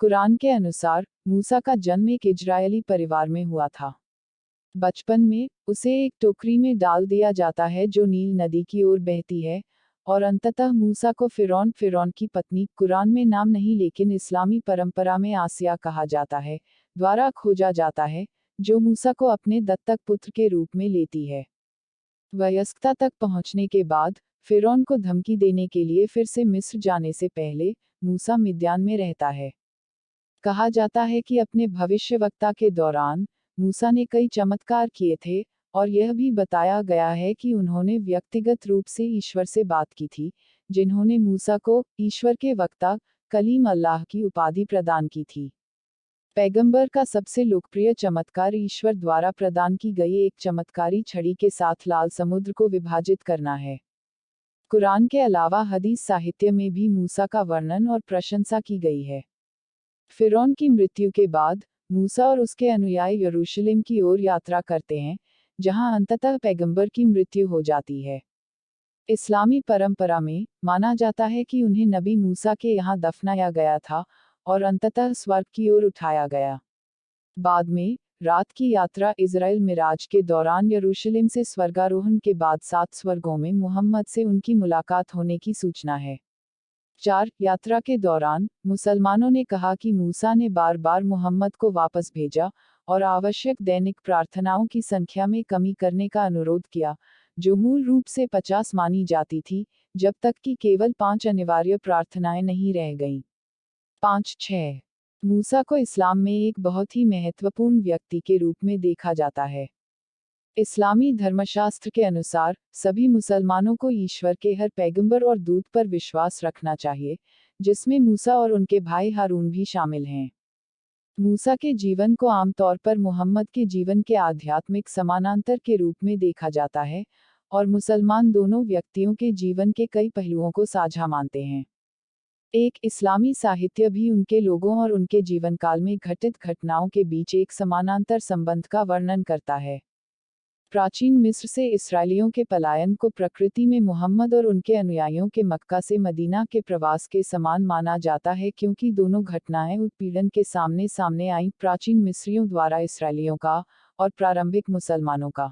कुरान के अनुसार मूसा का जन्म एक इजरायली परिवार में हुआ था। बचपन में उसे एक टोकरी में डाल दिया जाता है जो नील नदी की ओर बहती है, और अंततः मूसा को फिरौन की पत्नी, कुरान में नाम नहीं लेकिन इस्लामी परंपरा में आसिया कहा जाता है, द्वारा खोजा जाता है, जो मूसा को अपने दत्तक पुत्र के रूप में लेती है। वयस्कता तक पहुंचने के बाद फिरौन को धमकी देने के लिए फिर से मिस्र जाने से पहले मूसा मिद्यान में रहता है। कहा जाता है कि अपने भविष्यवक्ता के दौरान मूसा ने कई चमत्कार किए थे, और यह भी बताया गया है कि उन्होंने व्यक्तिगत रूप से ईश्वर से बात की थी, जिन्होंने मूसा को ईश्वर के वक्ता, कलीम अल्लाह की उपाधि प्रदान की थी। पैगंबर का सबसे लोकप्रिय चमत्कार ईश्वर द्वारा प्रदान की गई एक चमत्कारी छड़ी के साथ लाल समुद्र को विभाजित करना है। कुरान के अलावा हदीस साहित्य में भी मूसा का वर्णन और प्रशंसा की गई है। फिरौन की मृत्यु के बाद मूसा और उसके अनुयायी यरूशलेम की ओर यात्रा करते हैं, जहां अंततः पैगंबर की मृत्यु हो जाती है। इस्लामी परंपरा में माना जाता है कि उन्हें नबी मूसा के यहाँ दफनाया गया था और अंततः स्वर्ग की ओर उठाया गया। बाद में रात की यात्रा इज़राइल मिराज के दौरान यरूशलेम से स्वर्गारोहण के बाद 7 स्वर्गों में मुहम्मद से उनकी मुलाकात होने की सूचना है। 4 यात्रा के दौरान मुसलमानों ने कहा कि मूसा ने बार बार मुहम्मद को वापस भेजा और आवश्यक दैनिक प्रार्थनाओं की संख्या में कमी करने का अनुरोध किया, जो मूल रूप से 50 मानी जाती थी, जब तक कि केवल 5 अनिवार्य प्रार्थनाएं नहीं रह गईं। 5-6 मूसा को इस्लाम में एक बहुत ही महत्वपूर्ण व्यक्ति के रूप में देखा जाता है। इस्लामी धर्मशास्त्र के अनुसार सभी मुसलमानों को ईश्वर के हर पैगंबर और दूत पर विश्वास रखना चाहिए, जिसमें मूसा और उनके भाई हारून भी शामिल हैं। मूसा के जीवन को आमतौर पर मुहम्मद के जीवन के आध्यात्मिक समानांतर के रूप में देखा जाता है, और मुसलमान दोनों व्यक्तियों के जीवन के कई पहलुओं को साझा मानते हैं। एक इस्लामी साहित्य भी उनके लोगों और उनके जीवनकाल में घटित घटनाओं के बीच एक समानांतर संबंध का वर्णन करता है। प्राचीन मिस्र से इस्राएलियों के पलायन को प्रकृति में मुहम्मद और उनके अनुयायियों के मक्का से मदीना के प्रवास के समान माना जाता है, क्योंकि दोनों घटनाएं उत्पीड़न के सामने सामने आईं, प्राचीन मिस्रियों द्वारा इस्राएलियों का और प्रारंभिक मुसलमानों का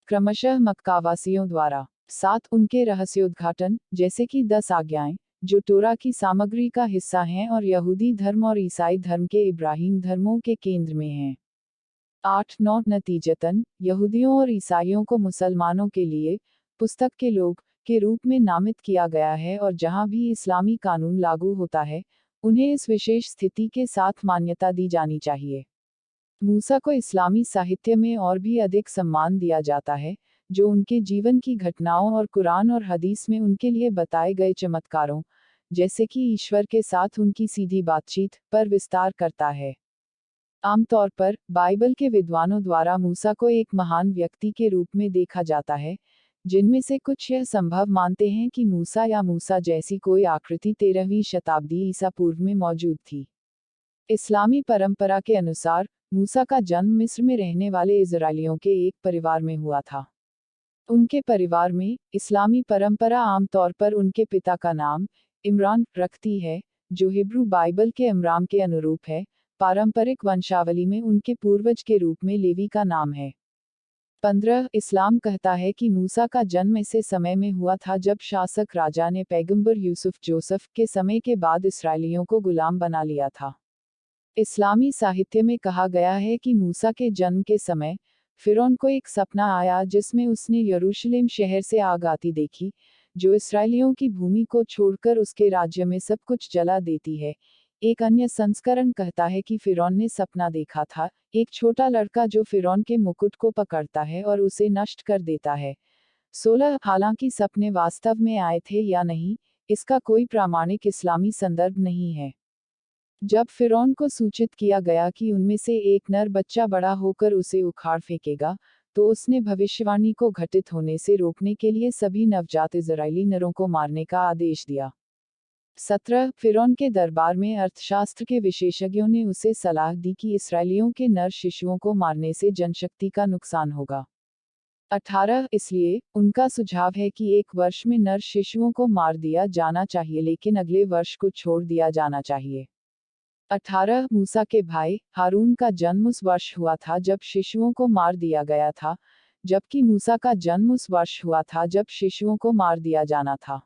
क्रमशः मक्कावासियों द्वारा। 7 उनके रहस्योद्घाटन, जैसे कि 10 आज्ञाएं, जो टोरा की सामग्री का हिस्सा हैं और यहूदी धर्म और ईसाई धर्म के इब्राहिम धर्मों के केंद्र में हैं। 8-9 नतीजतन यहूदियों और ईसाइयों को मुसलमानों के लिए पुस्तक के लोग के रूप में नामित किया गया है, और जहां भी इस्लामी कानून लागू होता है, उन्हें इस विशेष स्थिति के साथ मान्यता दी जानी चाहिए। मूसा को इस्लामी साहित्य में और भी अधिक सम्मान दिया जाता है, जो उनके जीवन की घटनाओं और कुरान और हदीस में उनके लिए बताए गए चमत्कारों, जैसे कि ईश्वर के साथ उनकी सीधी बातचीत, पर विस्तार करता है। आमतौर पर बाइबल के विद्वानों द्वारा मूसा को एक महान व्यक्ति के रूप में देखा जाता है, जिनमें से कुछ यह संभव मानते हैं कि मूसा या मूसा जैसी कोई आकृति 13वीं शताब्दी ईसा पूर्व में मौजूद थी। इस्लामी परंपरा के अनुसार मूसा का जन्म मिस्र में रहने वाले इजरायलियों के एक परिवार में हुआ था। उनके परिवार में इस्लामी परंपरा आमतौर पर उनके पिता का नाम इमरान रखती है, जो हिब्रू बाइबल के अमराम के अनुरूप है। पारंपरिक वंशावली में उनके पूर्वज के रूप में लेवी का नाम है। 15 इस्लाम कहता है कि मूसा का जन्म ऐसे समय में हुआ था जब शासक राजा ने पैगंबर यूसुफ जोसेफ के समय के बाद इस्राएलियों को गुलाम बना लिया था। इस्लामी साहित्य में कहा गया है कि मूसा के जन्म के समय फिरौन को एक सपना आया, जिसमें उसने यरूशलेम शहर से आग आती देखी, जो इस्राएलियों की भूमि को छोड़कर उसके राज्य में सब कुछ जला देती है। एक अन्य संस्करण कहता है कि फिरौन ने सपना देखा था, एक छोटा लड़का जो फिरौन के मुकुट को पकड़ता है और उसे नष्ट कर देता है। 16 हालांकि सपने वास्तव में आए थे या नहीं, इसका कोई प्रामाणिक इस्लामी संदर्भ नहीं है। जब फिरौन को सूचित किया गया कि उनमें से एक नर बच्चा बड़ा होकर उसे उखाड़ फेंकेगा, तो उसने भविष्यवाणी को घटित होने से रोकने के लिए सभी नवजात इजरायली नरों को मारने का आदेश दिया। 17 फिरौन के दरबार में अर्थशास्त्र के विशेषज्ञों ने उसे सलाह दी कि इस्राएलियों के नर शिशुओं को मारने से जनशक्ति का नुकसान होगा। 18 इसलिए उनका सुझाव है कि एक वर्ष में नर शिशुओं को मार दिया जाना चाहिए, लेकिन अगले वर्ष को छोड़ दिया जाना चाहिए। 18 मूसा के भाई हारून का जन्म उस वर्ष हुआ था जब शिशुओं को मार दिया गया था, जबकि मूसा का जन्म उस वर्ष हुआ था जब शिशुओं को मार दिया जाना था।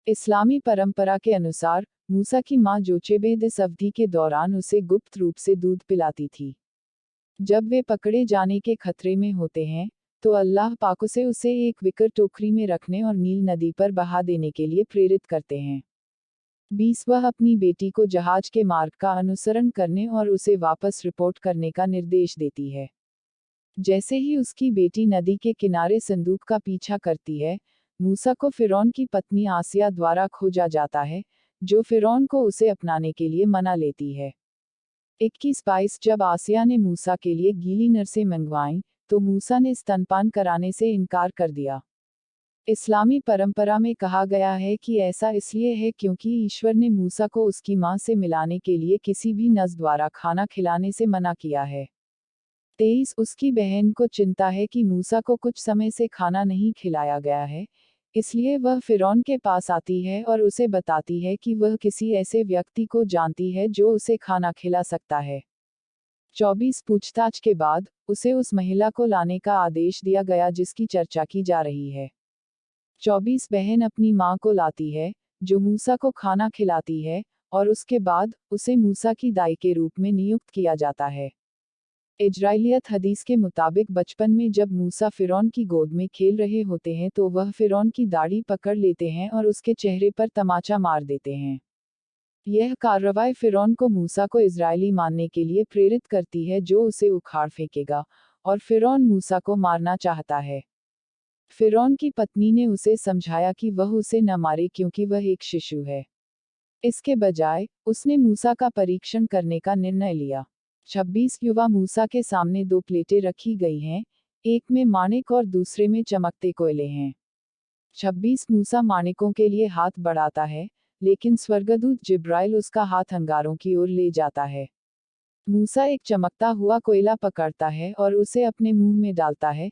इस्लामी परंपरा के अनुसार मूसा की मां जोचेबेद इस अवधि के दौरान उसे गुप्त रूप से दूध पिलाती थी। जब वे पकड़े जाने के खतरे में होते हैं, तो अल्लाह पाक उसे एक विकर टोकरी में रखने और नील नदी पर बहा देने के लिए प्रेरित करते हैं। 20 वह अपनी बेटी को जहाज के मार्ग का अनुसरण करने और उसे वापस रिपोर्ट करने का निर्देश देती है। जैसे ही उसकी बेटी नदी के किनारे संदूक का पीछा करती है, मूसा को फिरौन की पत्नी आसिया द्वारा खोजा जाता है, जो फिरौन को उसे अपनाने के लिए मना लेती है। 21 जब आसिया ने मूसा के लिए गीली नरसें मंगवाईं, तो मूसा ने स्तनपान कराने से इनकार कर दिया। इस्लामी परंपरा में कहा गया है कि ऐसा इसलिए है क्योंकि ईश्वर ने मूसा को उसकी मां से मिलाने के लिए किसी भी नस द्वारा खाना खिलाने से मना किया है। 23 उसकी बहन को चिंता है कि मूसा को कुछ समय से खाना नहीं खिलाया गया है, इसलिए वह फिरौन के पास आती है और उसे बताती है कि वह किसी ऐसे व्यक्ति को जानती है जो उसे खाना खिला सकता है। 24 पूछताछ के बाद उसे उस महिला को लाने का आदेश दिया गया जिसकी चर्चा की जा रही है। 24 बहन अपनी मां को लाती है, जो मूसा को खाना खिलाती है, और उसके बाद उसे मूसा की दाई के रूप में नियुक्त किया जाता है। इजराइलियत हदीस के मुताबिक बचपन में जब मूसा फिरौन की गोद में खेल रहे होते हैं तो वह फिरौन की दाढ़ी पकड़ लेते हैं और उसके चेहरे पर तमाचा मार देते हैं। यह कार्रवाई फिरौन को मूसा को इजरायली मानने के लिए प्रेरित करती है जो उसे उखाड़ फेंकेगा, और फिरौन मूसा को मारना चाहता है। फिरौन की पत्नी ने उसे समझाया कि वह उसे न मारे क्योंकि वह एक शिशु है। इसके बजाय उसने मूसा का परीक्षण करने का निर्णय लिया। 26 युवा मूसा के सामने 2 प्लेटें रखी गई हैं, एक में माणिक और दूसरे में चमकते कोयले हैं। 26 मूसा माणिकों के लिए हाथ बढ़ाता है, लेकिन स्वर्गदूत जिब्राइल उसका हाथ अंगारों की ओर ले जाता है। मूसा एक चमकता हुआ कोयला पकड़ता है और उसे अपने मुंह में डालता है,